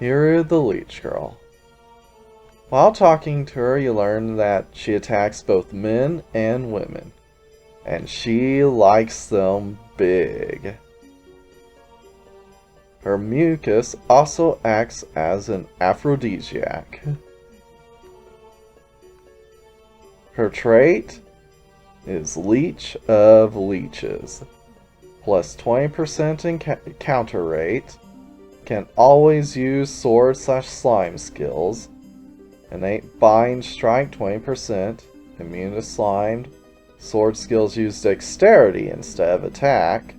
Hiru the Leech Girl. While talking to her, you learn that she attacks both men and women. And she likes them big. Her mucus also acts as an aphrodisiac. Her trait is Leech of Leeches. Plus 20% in counter rate. Can always use sword/slime skills. Innate bind strike 20%. Immune to slimed. Sword skills use dexterity instead of attack.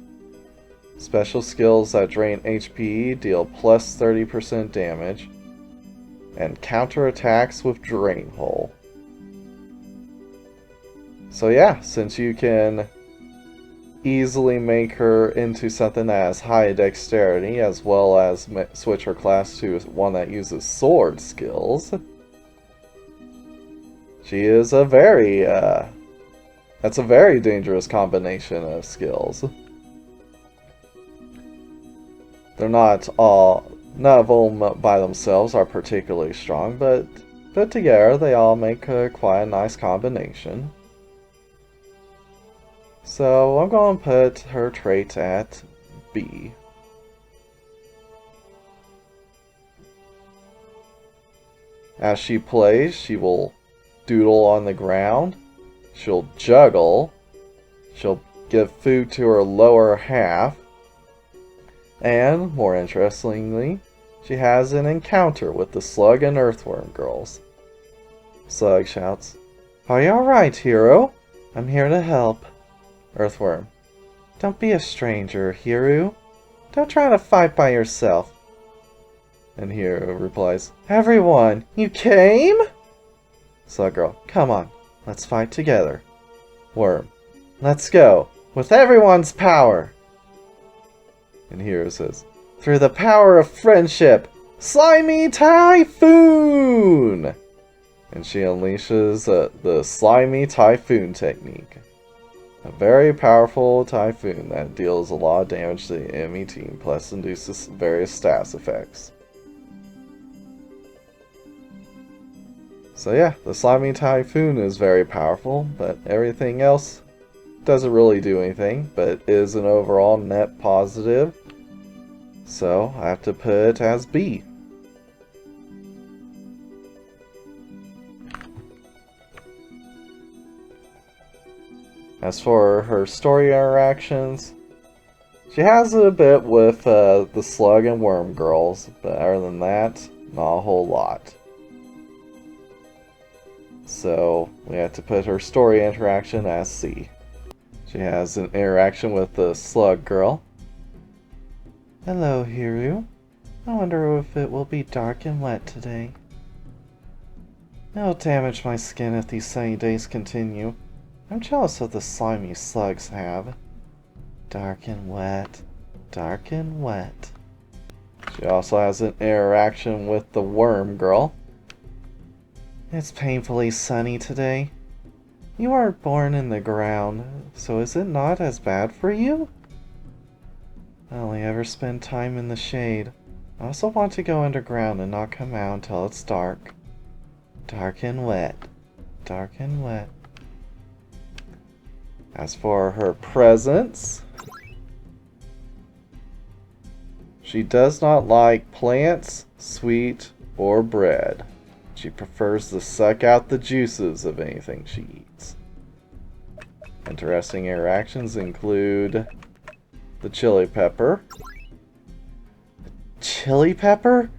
Special skills that drain HP deal plus 30% damage. And counter attacks with Drain Hole. So yeah, since you can easily make her into something that has high dexterity, as well as switch her class to one that uses sword skills, she is a very, that's a very dangerous combination of skills. They're none of them by themselves are particularly strong, but put together they all make quite a nice combination. So I'm going to put her trait at B. As she plays, she will doodle on the ground, she'll juggle, she'll give food to her lower half, and, more interestingly, she has an encounter with the Slug and Earthworm girls. Slug shouts, "Are you alright, Hero? I'm here to help." Earthworm, "Don't be a stranger, Hiru. Don't try to fight by yourself." And Hiru replies, "Everyone, you came?" Slug Girl, "Come on, let's fight together." Worm, "Let's go, with everyone's power." And Hiru says, "Through the power of friendship, Slimy Typhoon!" And she unleashes the Slimy Typhoon technique. A very powerful typhoon that deals a lot of damage to the enemy team, plus induces various stats effects. So yeah, the Slimy Typhoon is very powerful, but everything else doesn't really do anything, but is an overall net positive. So I have to put it as B. As for her story interactions, she has a bit with the Slug and Worm girls, but other than that, not a whole lot. So we have to put her story interaction as C. She has an interaction with the Slug girl. "Hello, Hiru. I wonder if it will be dark and wet today. It'll damage my skin if these sunny days continue. I'm jealous of the slimy slugs have. Dark and wet, dark and wet." She also has an interaction with the Worm girl. "It's painfully sunny today. You weren't born in the ground, so is it not as bad for you? I only ever spend time in the shade. I also want to go underground and not come out until it's dark. Dark and wet, dark and wet." As for her presents, she does not like plants, sweet, or bread. She prefers to suck out the juices of anything she eats. Interesting interactions include the chili pepper. Chili pepper?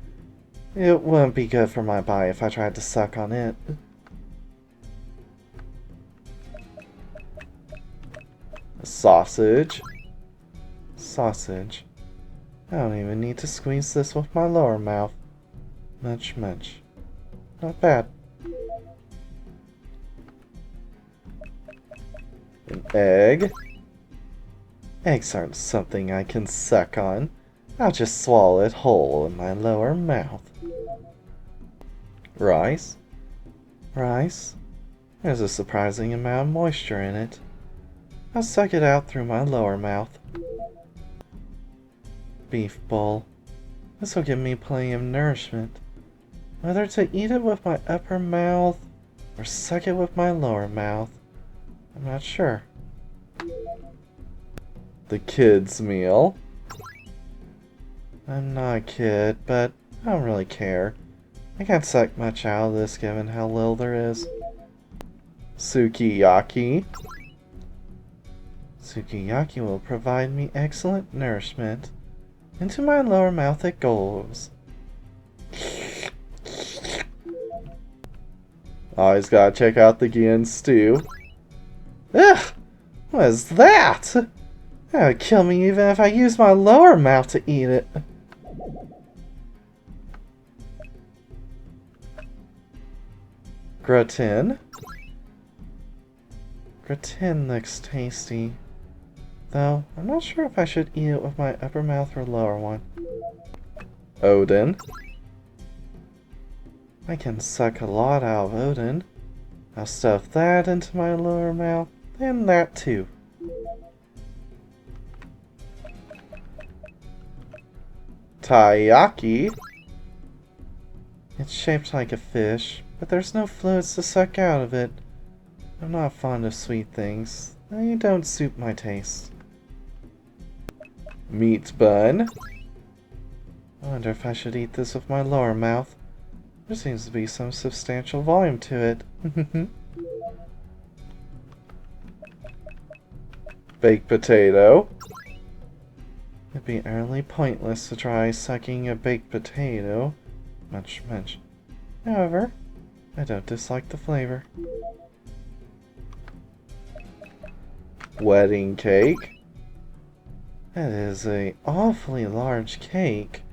It wouldn't be good for my body if I tried to suck on it. Sausage. Sausage. I don't even need to squeeze this with my lower mouth. Munch, munch. Not bad. An egg. Eggs aren't something I can suck on. I'll just swallow it whole in my lower mouth. Rice. Rice. There's a surprising amount of moisture in it. I'll suck it out through my lower mouth. Beef bowl. This will give me plenty of nourishment. Whether to eat it with my upper mouth or suck it with my lower mouth, I'm not sure. The kid's meal. I'm not a kid, but I don't really care. I can't suck much out of this given how little there is. Sukiyaki. Sukiyaki will provide me excellent nourishment. Into my lower mouth it goes. Always gotta check out the Gian stew. Ugh! What is that? That would kill me even if I used my lower mouth to eat it. Gratin. Gratin looks tasty. Though, I'm not sure if I should eat it with my upper mouth or lower one. Odin. I can suck a lot out of Odin. I'll stuff that into my lower mouth, and that too. Taiyaki. It's shaped like a fish, but there's no fluids to suck out of it. I'm not fond of sweet things. They don't suit my taste. Meat bun. I wonder if I should eat this with my lower mouth. There seems to be some substantial volume to it. Baked potato. It'd be utterly pointless to try sucking a baked potato. Munch, munch. However, I don't dislike the flavor. Wedding cake. That is an awfully large cake.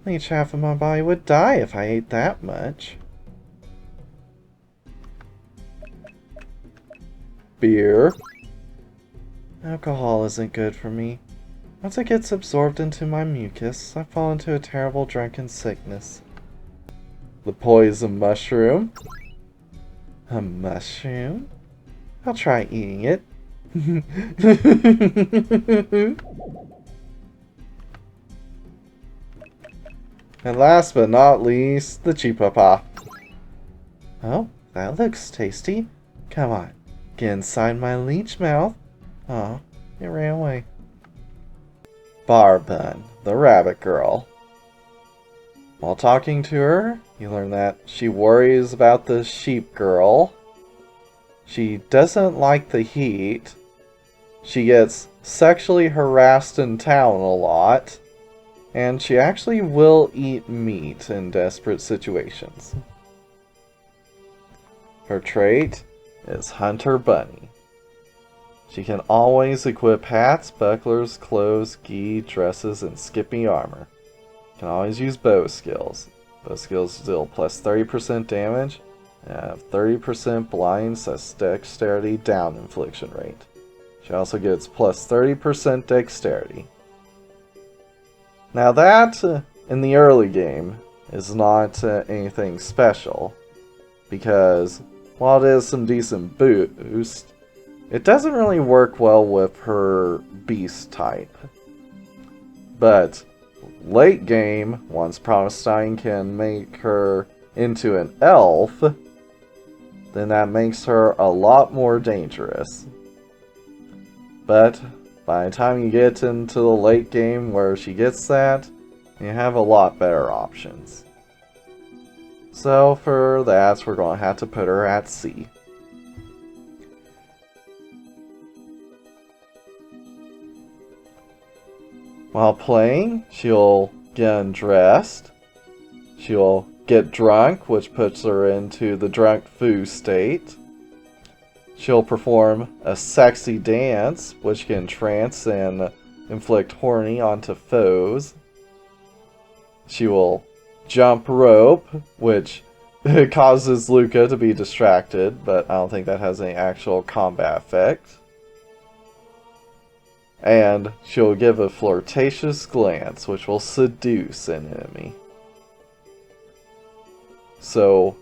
Each half of my body would die if I ate that much. Beer. Alcohol isn't good for me. Once it gets absorbed into my mucus, I fall into a terrible drunken sickness. The poison mushroom. A mushroom? I'll try eating it. And last but not least, the chipapa. Oh, that looks tasty. Come on, get inside my leech mouth. Aw, it ran away. Barbun, the rabbit girl. While talking to her, you learn that she worries about the sheep girl. She doesn't like the heat. She gets sexually harassed in town a lot. And she actually will eat meat in desperate situations. Her trait is Hunter Bunny. She can always equip hats, bucklers, clothes, gi, dresses, and skippy armor. Can always use bow skills. Bow skills deal plus 30% damage and have 30% blind dexterity down infliction rate. She also gets plus 30% dexterity. Now that, in the early game, is not anything special, because while it is some decent boost, it doesn't really work well with her beast type. But late game, once Promenstein can make her into an elf, then that makes her a lot more dangerous. But by the time you get into the late game where she gets that, you have a lot better options. So for that, we're going to have to put her at C. While playing, she'll get undressed. She'll get drunk, which puts her into the drunk foo state. She'll perform a sexy dance, which can trance and inflict horny onto foes. She will jump rope, which causes Luca to be distracted, but I don't think that has any actual combat effect. And she'll give a flirtatious glance, which will seduce an enemy. So,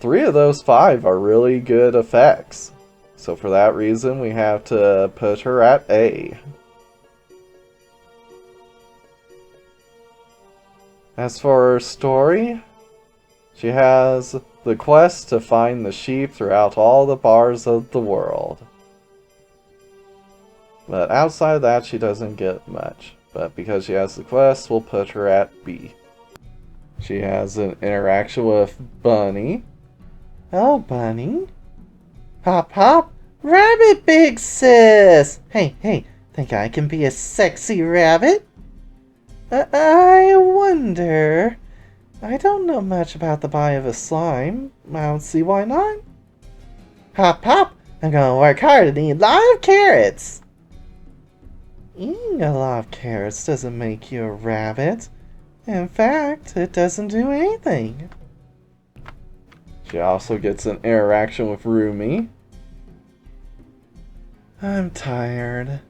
3 of those 5 are really good effects. So for that reason, we have to put her at A. As for her story, she has the quest to find the sheep throughout all the bars of the world. But outside of that, she doesn't get much. But because she has the quest, we'll put her at B. She has an interaction with Bunny. Oh, Bunny. Hop, hop. Rabbit, big sis. Hey, think I can be a sexy rabbit? I wonder. I don't know much about the body of a slime. I don't see why not. Hop, hop. I'm gonna work hard and eat a lot of carrots. Eating a lot of carrots doesn't make you a rabbit. In fact, it doesn't do anything. She also gets an interaction with Rumi. I'm tired.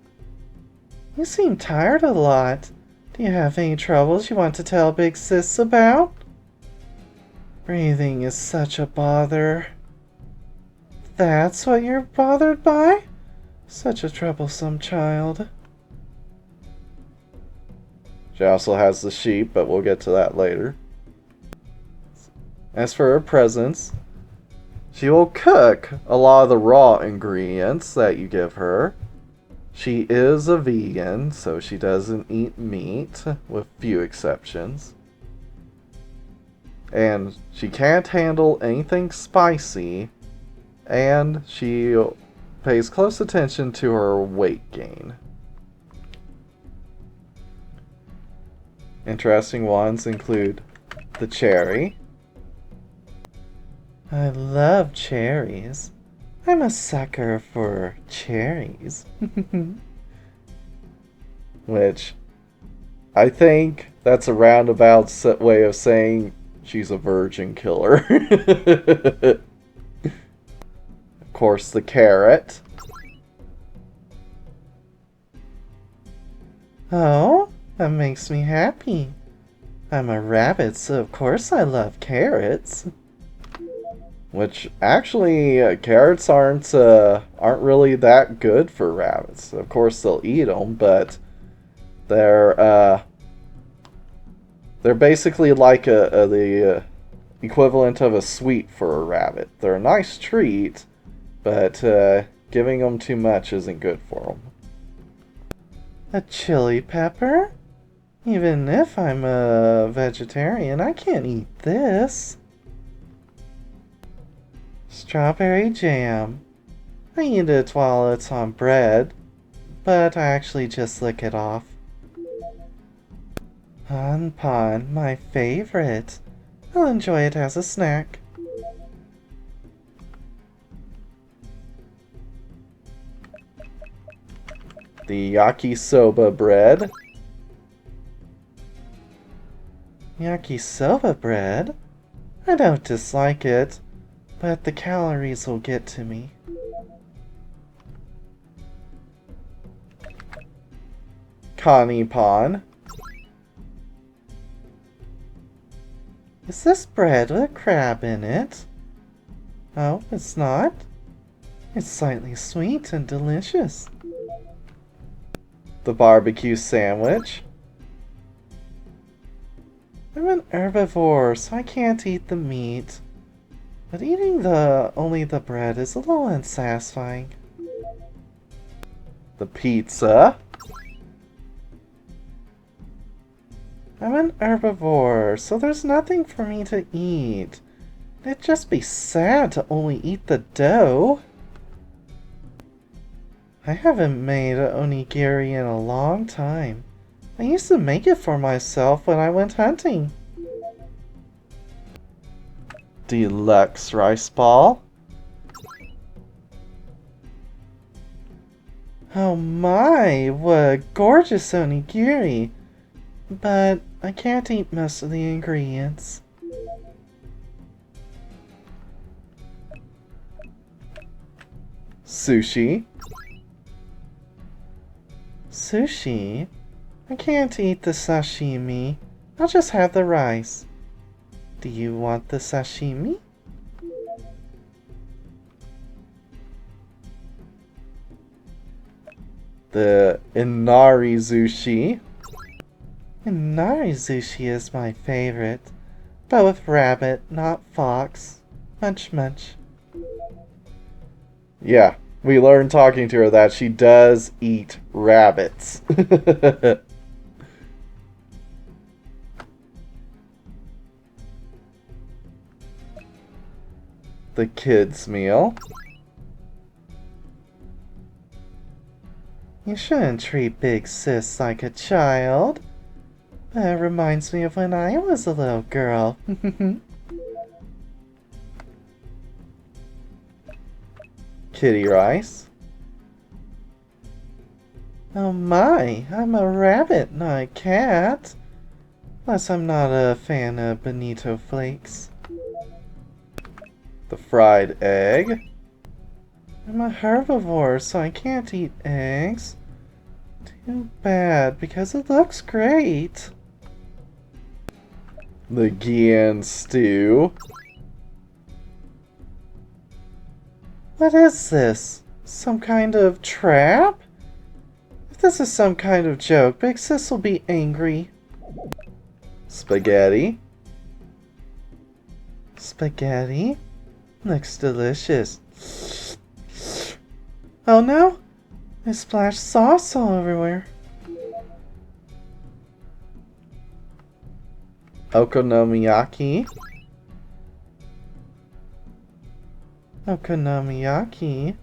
You seem tired a lot. Do you have any troubles you want to tell Big Sis about? Breathing is such a bother. That's what you're bothered by? Such a troublesome child. She also has the sheep, but we'll get to that later. As for her presents, she will cook a lot of the raw ingredients that you give her. She is a vegan, so she doesn't eat meat, with few exceptions. And she can't handle anything spicy, and she pays close attention to her weight gain. Interesting ones include the cherry. I love cherries. I'm a sucker for cherries. Which, I think that's a roundabout way of saying she's a virgin killer. Of course, the carrot. Oh, that makes me happy. I'm a rabbit, so of course I love carrots. Which, actually, carrots aren't really that good for rabbits. Of course, they'll eat them, but they're basically like the equivalent of a sweet for a rabbit. They're a nice treat, but giving them too much isn't good for them. A chili pepper? Even if I'm a vegetarian, I can't eat this. Strawberry jam. I eat it while it's on bread, but I actually just lick it off. Pon, my favorite. I'll enjoy it as a snack. The yakisoba bread. Yakisoba bread? I don't dislike it, but the calories will get to me. Kanipon. Is this bread with a crab in it? Oh, it's not? It's slightly sweet and delicious. The barbecue sandwich. I'm an herbivore, so I can't eat the meat. But eating only the bread is a little unsatisfying. The pizza. I'm an herbivore, so there's nothing for me to eat. It'd just be sad to only eat the dough. I haven't made an onigiri in a long time. I used to make it for myself when I went hunting. Deluxe rice ball. Oh my, what a gorgeous onigiri. But I can't eat most of the ingredients. Sushi. Sushi? I can't eat the sashimi. I'll just have the rice. Do you want the sashimi? The inari sushi. And Narizushi is my favorite. But with rabbit, not fox. Munch munch. Yeah, we learned talking to her that she does eat rabbits. The kids' meal. You shouldn't treat Big Sis like a child. That reminds me of when I was a little girl. Kitty rice. Oh my, I'm a rabbit, not a cat. Plus, I'm not a fan of bonito flakes. The fried egg. I'm a herbivore, so I can't eat eggs. Too bad, because it looks great. The Gian stew. What is this? Some kind of trap? If this is some kind of joke, Big Sis will be angry. Spaghetti. Spaghetti? Looks delicious. Oh no! I splashed sauce all everywhere. Okonomiyaki. Okonomiyaki?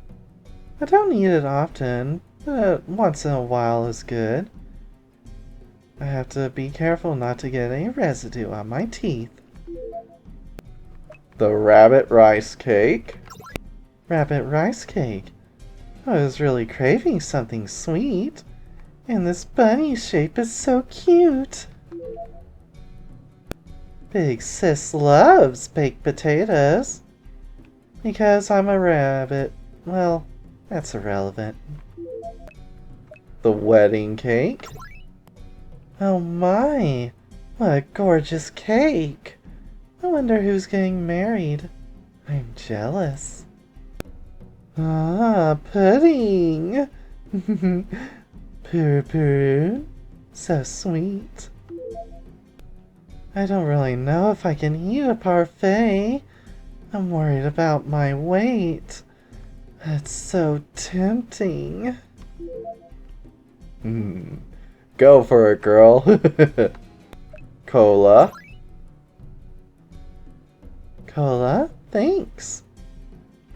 I don't eat it often, but once in a while is good. I have to be careful not to get any residue on my teeth. The rabbit rice cake. Rabbit rice cake. I was really craving something sweet. And this bunny shape is so cute. Big Sis loves baked potatoes. Because I'm a rabbit. Well, that's irrelevant. The wedding cake. Oh my, what a gorgeous cake. I wonder who's getting married. I'm jealous. Ah, pudding. Puru puru. So sweet. I don't really know if I can eat a parfait. I'm worried about my weight. It's so tempting. Go for it, girl. Cola. Cola? Thanks.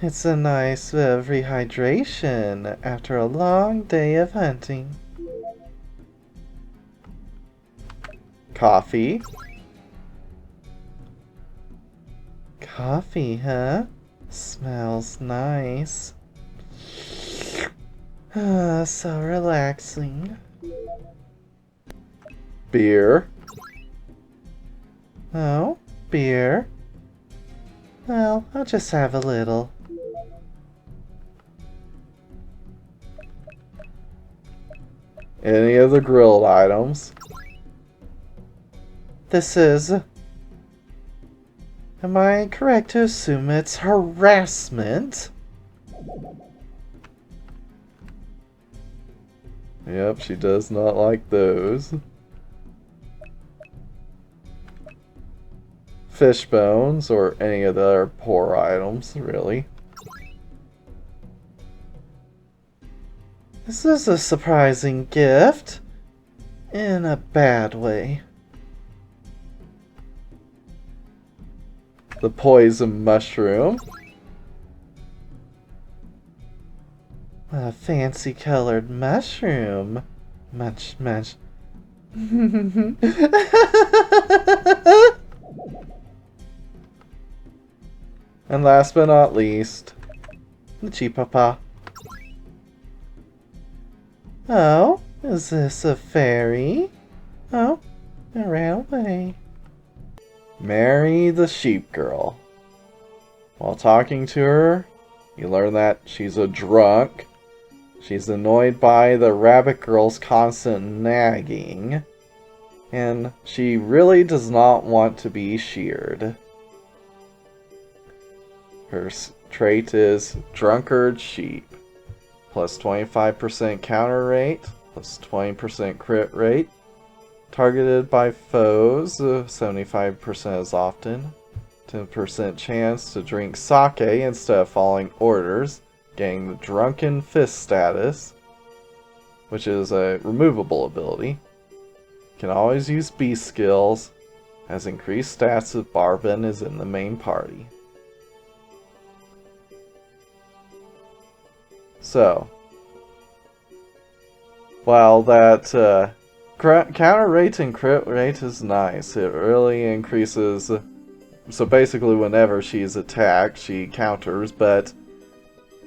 It's a nice bit of rehydration after a long day of hunting. Coffee. Coffee, huh? Smells nice. Ah, so relaxing. Beer. Oh, beer? Well, I'll just have a little. Any of the grilled items. This is... Am I correct to assume it's harassment? Yep, she does not like those. Fish bones, or any of the other poor items, really. This is a surprising gift. In a bad way. The poison mushroom. A fancy colored mushroom. Munch, munch. And last but not least, The Chipapa. Oh, is this a fairy? Oh, it ran away. Mary the sheep girl. While talking to her, you learn that she's a drunk. She's annoyed by the rabbit girl's constant nagging. And she really does not want to be sheared. Her trait is drunkard sheep. Plus 25% counter rate, plus 20% crit rate. Targeted by foes, 75% as often. 10% chance to drink sake instead of following orders, getting the Drunken Fist status, which is a removable ability. Can always use B skills, has increased stats if Barben is in the main party. So, while that counter rate and crit rate is nice, it really increases. So basically whenever she's attacked, she counters, but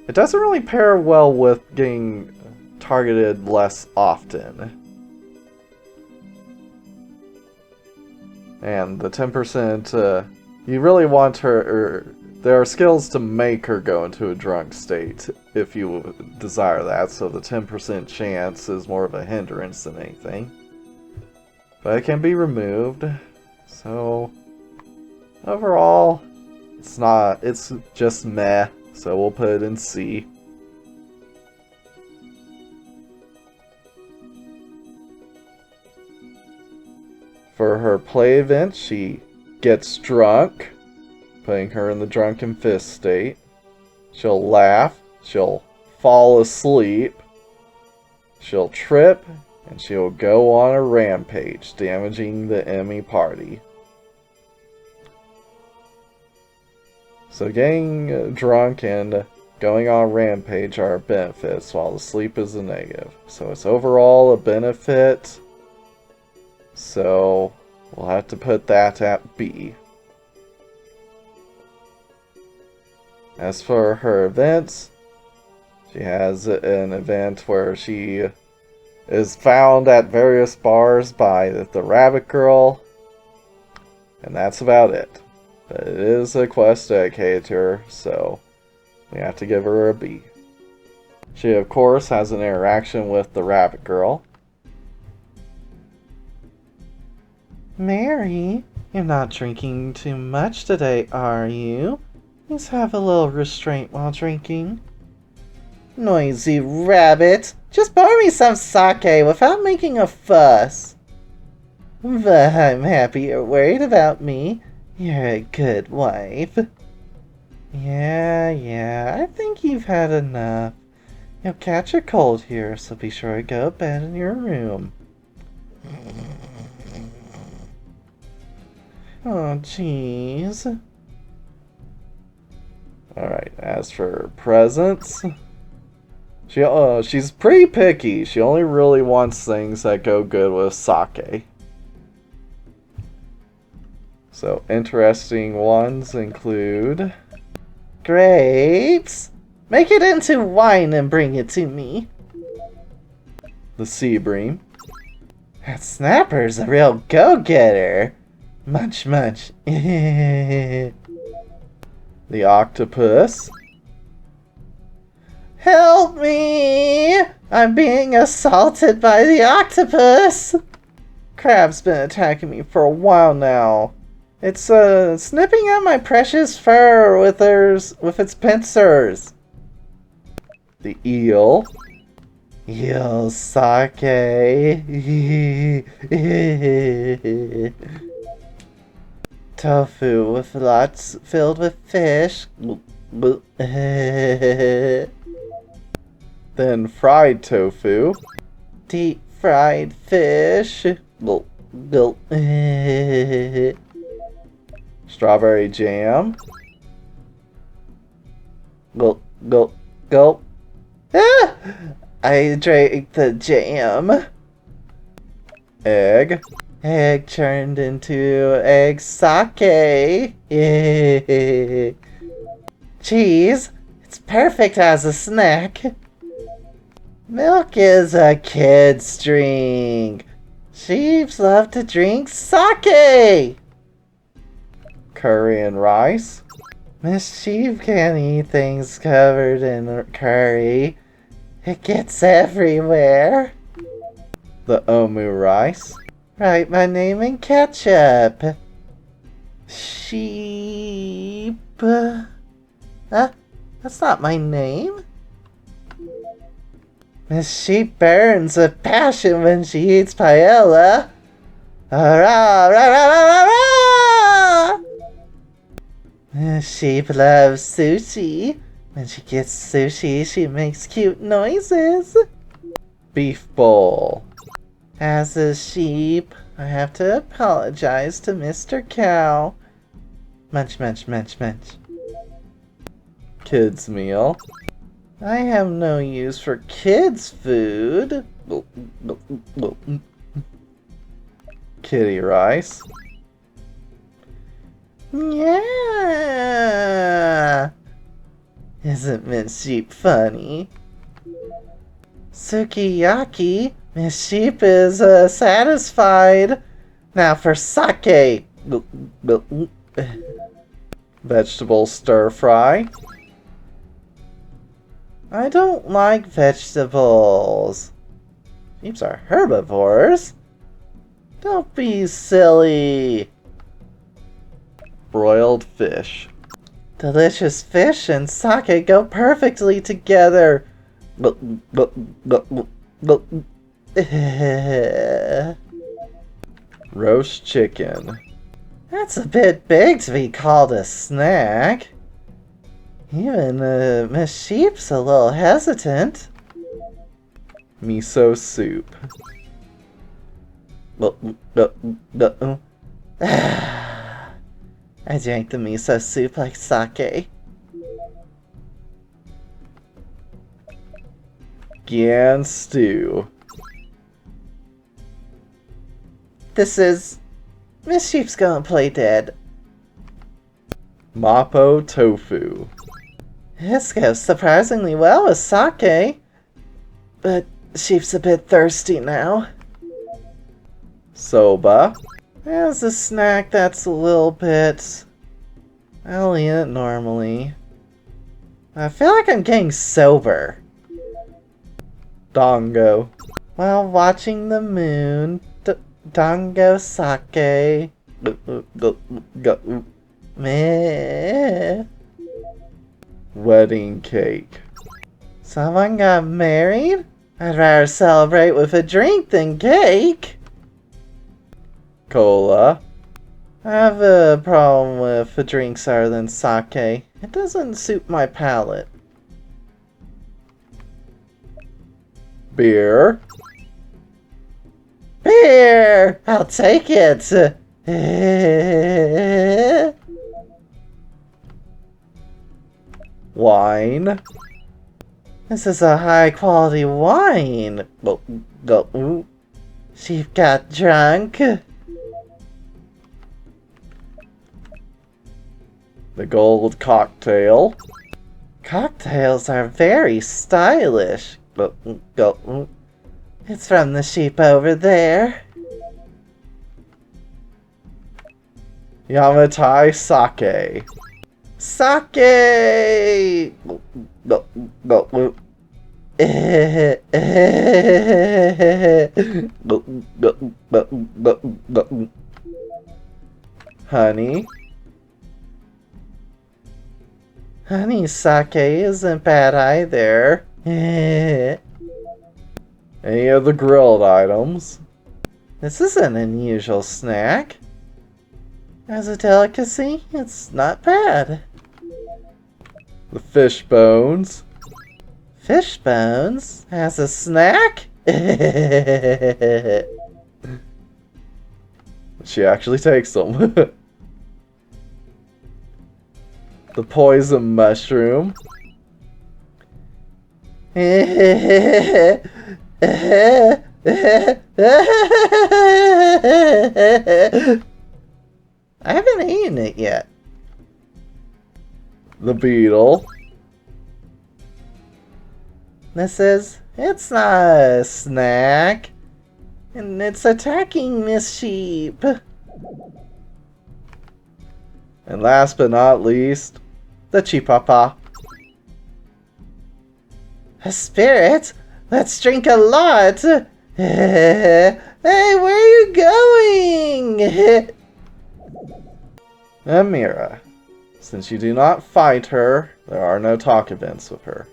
it doesn't really pair well with getting targeted less often. And the 10%, you really want her, there are skills to make her go into a drunk state if you desire that, so the 10% chance is more of a hindrance than anything. But it can be removed, so overall, it's just meh, so we'll put it in C. For her play event, she gets drunk, putting her in the Drunken Fist state. She'll laugh, she'll fall asleep, she'll trip, and she'll go on a rampage, damaging the enemy party. So getting drunk and going on a rampage are benefits, while the sleep is a negative. So it's overall a benefit. So we'll have to put that at B. As for her events, she has an event where she is found at various bars by the Rabbit Girl, and that's about it. But it is a quest dedicated to her, so we have to give her a B. She, of course, has an interaction with the Rabbit Girl. Mary, you're not drinking too much today, are you? Please have a little restraint while drinking. Noisy rabbit! Just pour me some sake without making a fuss. But I'm happy you're worried about me. You're a good wife. Yeah, I think you've had enough. You'll catch a cold here, so be sure to go to bed in your room. Oh, jeez. Alright, as for presents, she's pretty picky. She only really wants things that go good with sake. So, interesting ones include grapes! Make it into wine and bring it to me. the sea bream, That snapper's a real go-getter. Munch, munch. the octopus, Help me! I'm being assaulted by the octopus! Crab's been attacking me for a while now. It's snipping at my precious fur with its pincers. the eel, Eel sake. Tofu with lots filled with fish. then fried tofu, Deep fried fish. strawberry jam, Gulp, gulp, gulp. Ah! I drank the jam. egg, Egg turned into egg sake. Cheese. It's perfect as a snack. Milk is a kid's drink. Sheeps love to drink sake. curry and rice, Miss Sheep can't eat things covered in curry. It gets everywhere. the omu rice, Write my name in ketchup. Sheep. That's not my name. Miss Sheep burns with passion when she eats paella. Hurrah! Rah, rah, rah, rah, rah! Sheep loves sushi. When she gets sushi, she makes cute noises. Beef bowl. As a sheep, I have to apologize to Mr. Cow. Munch, munch, munch, munch. Kids meal. I have no use for kids' food. Kitty rice. Yeah. Isn't Miss Sheep funny? Sukiyaki, Miss Sheep is satisfied. Now for sake. Vegetable stir fry. I don't like vegetables. Sheeps are herbivores. Don't be silly. Broiled fish. Delicious fish and sake go perfectly together. Roast chicken. That's a bit big to be called a snack. Even Miss Sheep's a little hesitant. Miso soup. I drank the miso soup like sake. Gyan stew. This is... Miss Sheep's gonna play dead. Mapo tofu. This goes surprisingly well with sake. But Sheep's a bit thirsty now. Soba. As a snack, that's a little bit... I'll eat it normally. I feel like I'm getting sober. Dongo. While watching the moon, Dongo sake. Meh. Wedding cake. Someone got married? I'd rather celebrate with a drink than cake. Cola. I have a problem with drinks other than sake. It doesn't suit my palate. Beer. Beer! I'll take it! Wine. This is a high quality wine. She got drunk. The gold cocktail. Cocktails are very stylish. It's from the sheep over there. Yamatai sake. Sake! Honey. Honey sake isn't bad either. Any of the grilled items. This is an unusual snack. As a delicacy, it's not bad. The fish bones. Fish bones? As a snack? She actually takes them. The poison mushroom. I haven't eaten it yet. The beetle. It's not a snack. And it's attacking Miss Sheep. And last but not least, the chipapa. A spirit? Let's drink a lot. Hey, where are you going? Amira. Since you do not fight her, there are no talk events with her.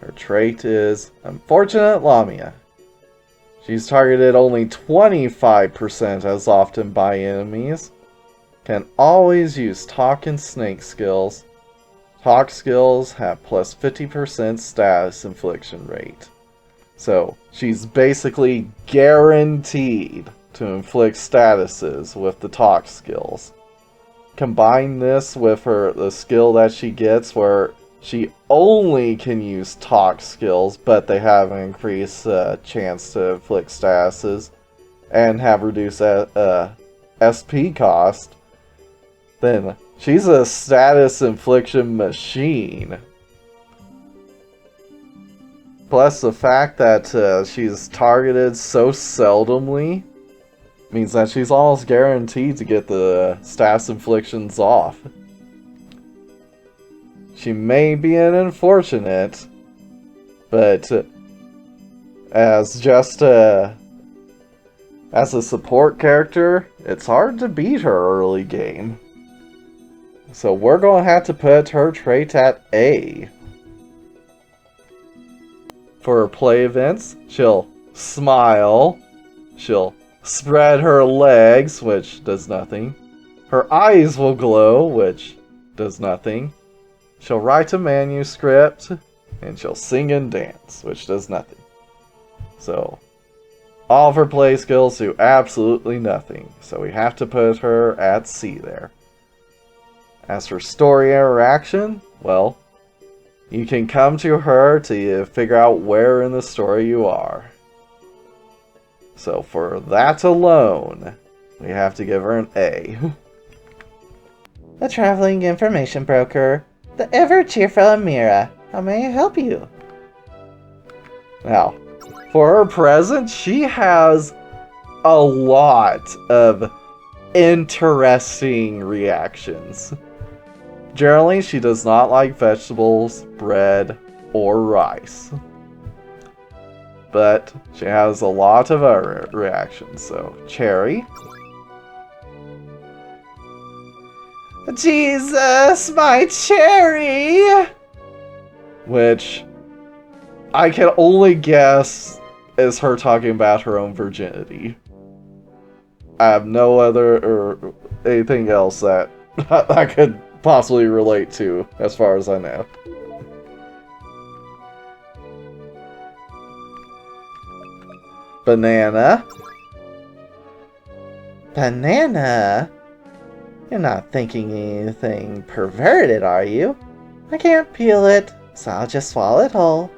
Her trait is Unfortunate Lamia. She's targeted only 25% as often by enemies. Can always use talk and snake skills. Talk skills have plus 50% status infliction rate. So, she's basically guaranteed to inflict statuses with the talk skills. Combine this with the skill that she gets where she only can use talk skills, but they have an increased chance to inflict statuses and have reduced SP cost, then she's a status infliction machine. Plus the fact that she's targeted so seldomly means that she's almost guaranteed to get the status inflictions off. She may be an unfortunate, but as a support character, it's hard to beat her early game. So we're going to have to put her trait at A. For her play events, she'll smile, she'll spread her legs, which does nothing. Her eyes will glow, which does nothing. She'll write a manuscript, and she'll sing and dance, which does nothing. So, all of her play skills do absolutely nothing, so we have to put her at C there. As for story interaction, well, you can come to her to figure out where in the story you are. So for that alone, we have to give her an A. The traveling information broker, the ever-cheerful Amira. How may I help you? Now, for her present, she has a lot of interesting reactions. Generally, she does not like vegetables, bread, or rice. But she has a lot of other reactions, so cherry. Jesus, my cherry! Which I can only guess is her talking about her own virginity. I have no other or anything else that I could possibly relate to, as far as I know. Banana. Banana? You're not thinking anything perverted, are you? I can't peel it, so I'll just swallow it whole.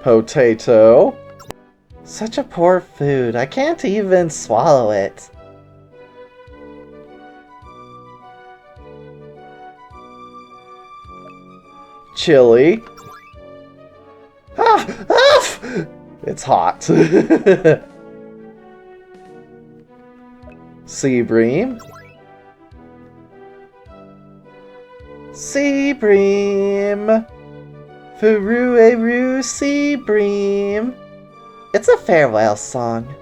Potato. Such a poor food, I can't even swallow it. Chili. Ah! Ah! It's hot. Sea bream. Sea bream. Furu-eru sea bream. It's a farewell song.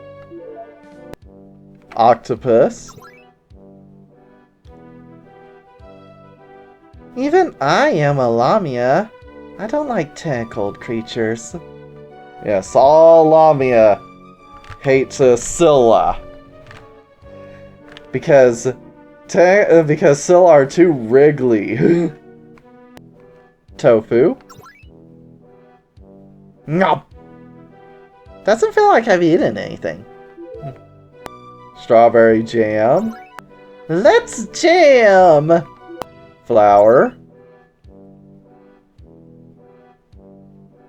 Octopus. Even I am a lamia. I don't like tentacled creatures. Yes, all Lamia hate Scylla. Because Scylla are too wriggly. Tofu. Nom. Doesn't feel like I've eaten anything. Strawberry jam. Let's jam! Flour.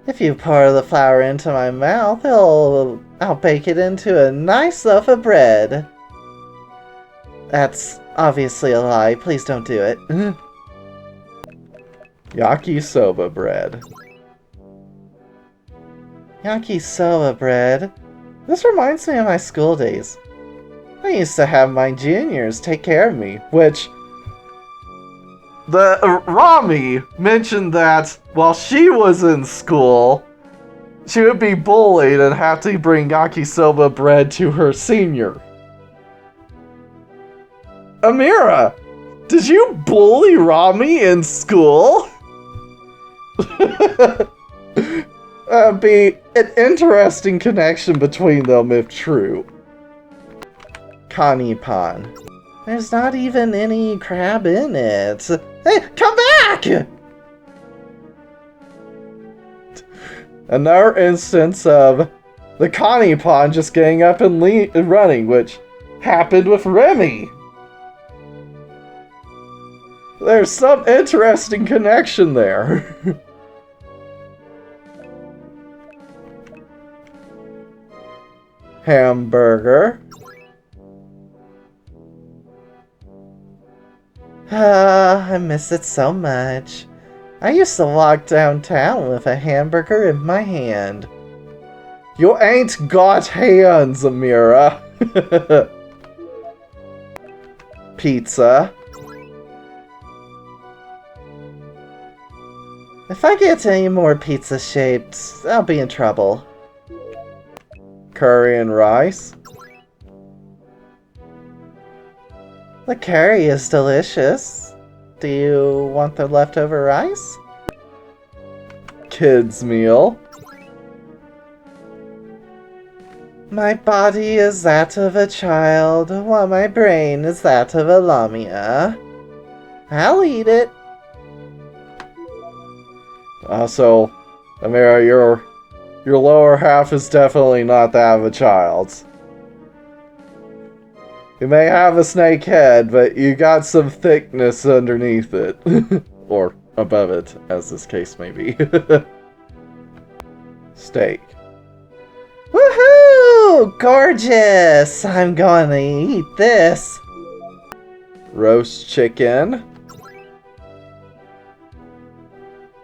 If you pour the flour into my mouth, I'll bake it into a nice loaf of bread. That's obviously a lie. Please don't do it. Yakisoba bread. Yakisoba bread? This reminds me of my school days. I used to have my juniors take care of me, Which the Rami mentioned that while she was in school, she would be bullied and have to bring yakisoba bread to her senior. Amira, did you bully Rami in school? be an interesting connection between them if true. Connie Pond. There's not even any crab in it. Hey, come back! Another instance of the Connie Pond just getting up and running, which happened with Remy. There's some interesting connection there. Hamburger. I miss it so much. I used to walk downtown with a hamburger in my hand. You ain't got hands, Amira. Pizza. If I get any more pizza shapes, I'll be in trouble. Curry and rice. The curry is delicious. Do you want the leftover rice? Kids meal. My body is that of a child, while my brain is that of a lamia. I'll eat it. So, Amira, your lower half is definitely not that of a child's. You may have a snake head, but you got some thickness underneath it. Or above it, as this case may be. Steak. Woohoo! Gorgeous! I'm gonna eat this. Roast chicken.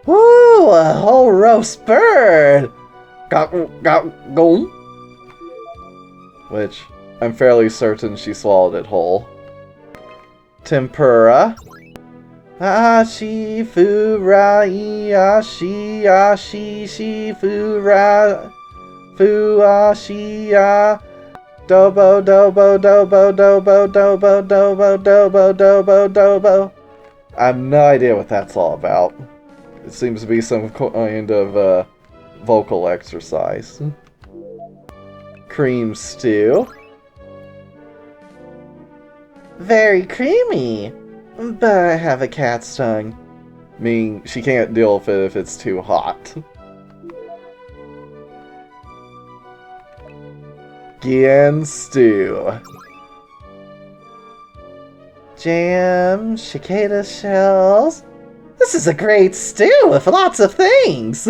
Woo! A whole roast bird! Go. Which, I'm fairly certain she swallowed it whole. Tempura. Ashi fura ashi ashi shi fura fu ashi dobo dobo dobo dobo dobo dobo dobo dobo dobo. I have no idea what that's all about. It seems to be some kind of vocal exercise. Cream stew. Very creamy, but I have a cat's tongue. Meaning she can't deal with it if it's too hot. Gian stew. Jam, cicada shells. This is a great stew with lots of things.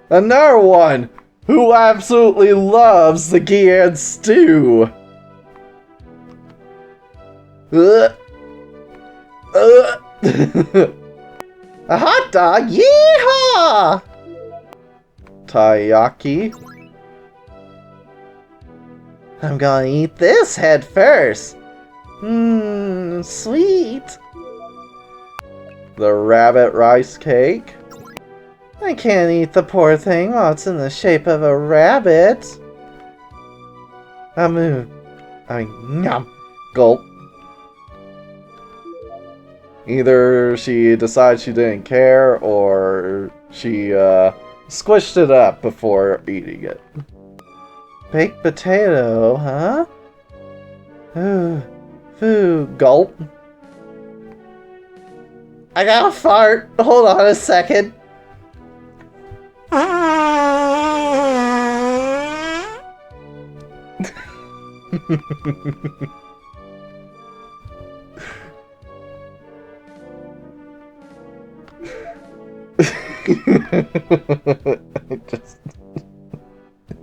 Another one who absolutely loves the Gian stew. A hot dog, yeehaw! Taiyaki. I'm gonna eat this head first. Mmm, sweet. The rabbit rice cake. I can't eat the poor thing while it's in the shape of a rabbit. Yum. Gulp. Either she decides she didn't care, or she squished it up before eating it. Baked potato, huh? Food. Gulp. I gotta fart. Hold on a second.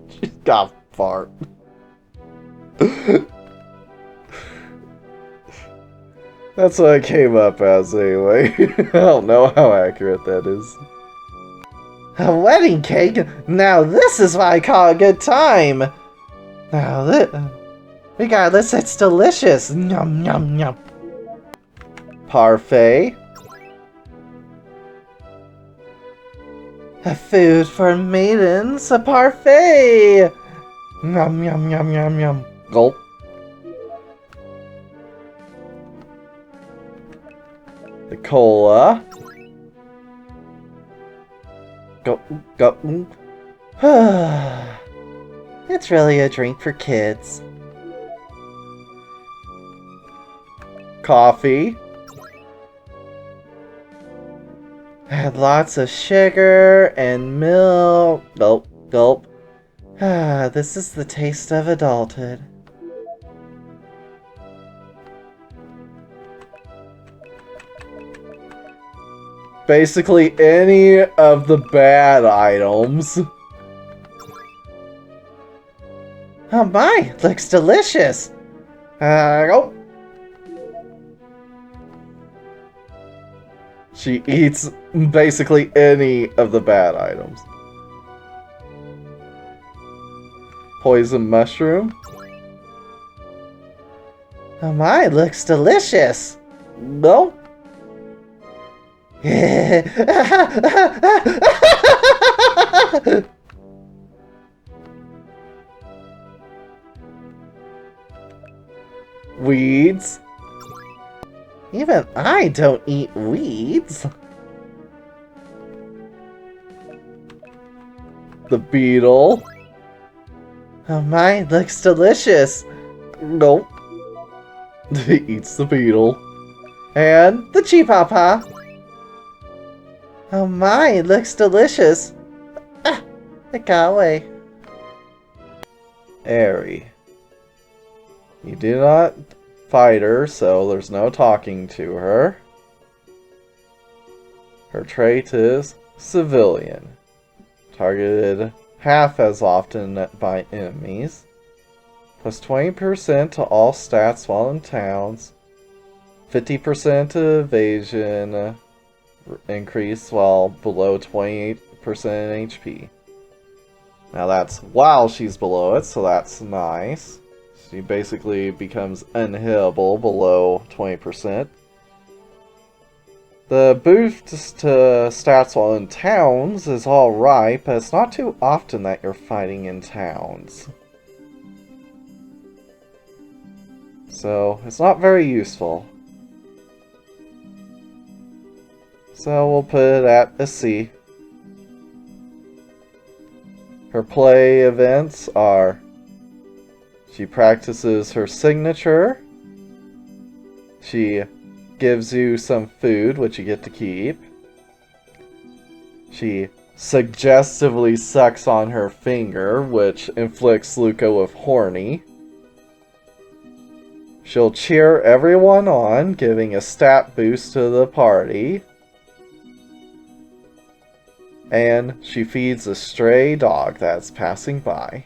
She's got fart. That's what it came up as anyway. I don't know how accurate that is. A wedding cake? Now this is what I call a good time. Regardless, it's delicious. Yum, yum, yum. Parfait. A food for maidens, a parfait. Yum, yum, yum, yum, yum. Gulp. The cola. Go. It's really a drink for kids. Coffee. Had lots of sugar and milk. Gulp, gulp. This is the taste of adulthood. Basically any of the bad items. Oh my, looks delicious. Go. She eats basically any of the bad items. Poison mushroom. Oh my, looks delicious. No. Weeds. Even I don't eat weeds. The beetle. Oh my, looks delicious. Nope. He eats the beetle. And the chipapa. Oh my, looks delicious. Ah, it got away. Airy. You do not fight her, so there's no talking to her. Her trait is civilian. Targeted half as often by enemies. Plus 20% to all stats while in towns. 50% evasion increase while below 28% HP. Now that's while she's below it, so that's nice. She basically becomes unhittable below 20%. The boost to stats while in towns is alright, but it's not too often that you're fighting in towns. So, it's not very useful. So we'll put it at a C. Her play events are: she practices her signature, she gives you some food, which you get to keep, she suggestively sucks on her finger, which inflicts Luca with horny, she'll cheer everyone on, giving a stat boost to the party, and she feeds a stray dog that's passing by.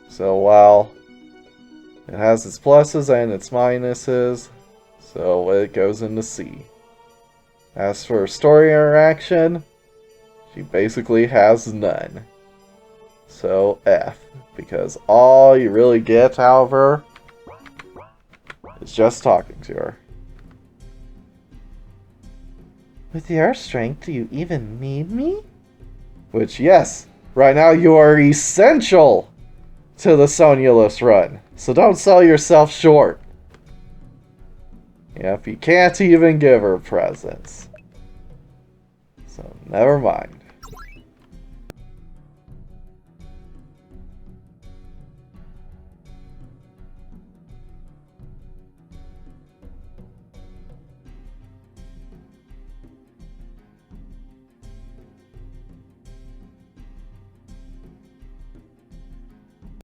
So while it has its pluses and its minuses, so it goes into C. As for story interaction, she basically has none. So F, because all you really get out of her is just talking to her. With your strength, do you even need me? Which, yes, right now you are essential to the Sonialist run. So don't sell yourself short. Yeah, if you can't even give her presents. So, never mind.